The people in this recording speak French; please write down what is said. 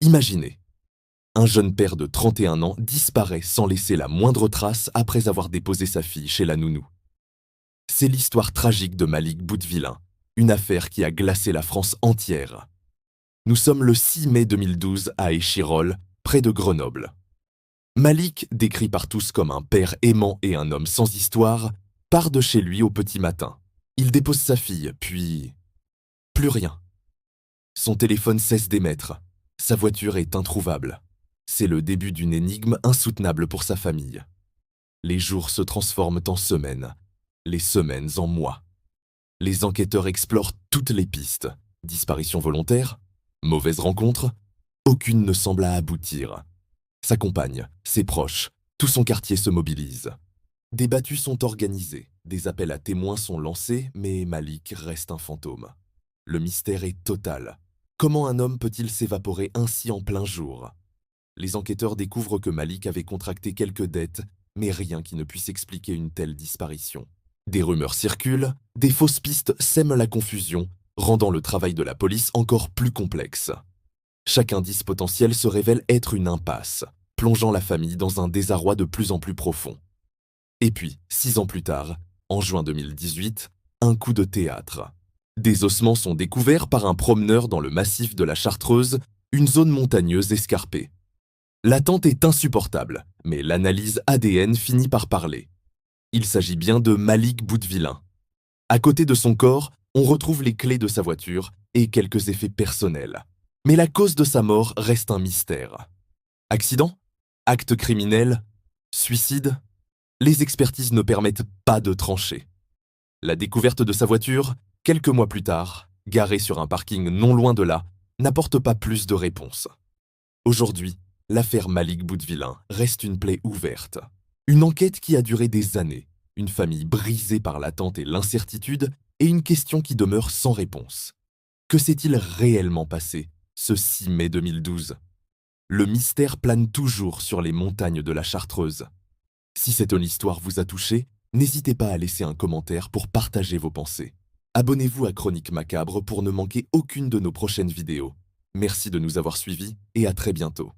Imaginez, un jeune père de 31 ans disparaît sans laisser la moindre trace après avoir déposé sa fille chez la nounou. C'est l'histoire tragique de Malik Boudvillain, une affaire qui a glacé la France entière. Nous sommes le 6 mai 2012 à Échirolles, près de Grenoble. Malik, décrit par tous comme un père aimant et un homme sans histoire, part de chez lui au petit matin. Il dépose sa fille, puis... plus rien. Son téléphone cesse d'émettre. Sa voiture est introuvable. C'est le début d'une énigme insoutenable pour sa famille. Les jours se transforment en semaines, les semaines en mois. Les enquêteurs explorent toutes les pistes. Disparition volontaire, mauvaise rencontre, aucune ne semble aboutir. Sa compagne, ses proches, tout son quartier se mobilise. Des battues sont organisées, des appels à témoins sont lancés, mais Malik reste un fantôme. Le mystère est total. Comment un homme peut-il s'évaporer ainsi en plein jour? Les enquêteurs découvrent que Malik avait contracté quelques dettes, mais rien qui ne puisse expliquer une telle disparition. Des rumeurs circulent, des fausses pistes sèment la confusion, rendant le travail de la police encore plus complexe. Chaque indice potentiel se révèle être une impasse, plongeant la famille dans un désarroi de plus en plus profond. Et puis, 6 ans plus tard, en juin 2018, un coup de théâtre. Des ossements sont découverts par un promeneur dans le massif de la Chartreuse, une zone montagneuse escarpée. L'attente est insupportable, mais l'analyse ADN finit par parler. Il s'agit bien de Malik Boudvillain. À côté de son corps, on retrouve les clés de sa voiture et quelques effets personnels. Mais la cause de sa mort reste un mystère. Accident? Acte criminel? Suicide? Les expertises ne permettent pas de trancher. La découverte de sa voiture, quelques mois plus tard, garée sur un parking non loin de là, n'apporte pas plus de réponses. Aujourd'hui, l'affaire Malik Boudvillain reste une plaie ouverte. Une enquête qui a duré des années, une famille brisée par l'attente et l'incertitude, et une question qui demeure sans réponse. Que s'est-il réellement passé, ce 6 mai 2012? Le mystère plane toujours sur les montagnes de la Chartreuse. Si cette histoire vous a touché, n'hésitez pas à laisser un commentaire pour partager vos pensées. Abonnez-vous à Chroniques Macabres pour ne manquer aucune de nos prochaines vidéos. Merci de nous avoir suivis et à très bientôt.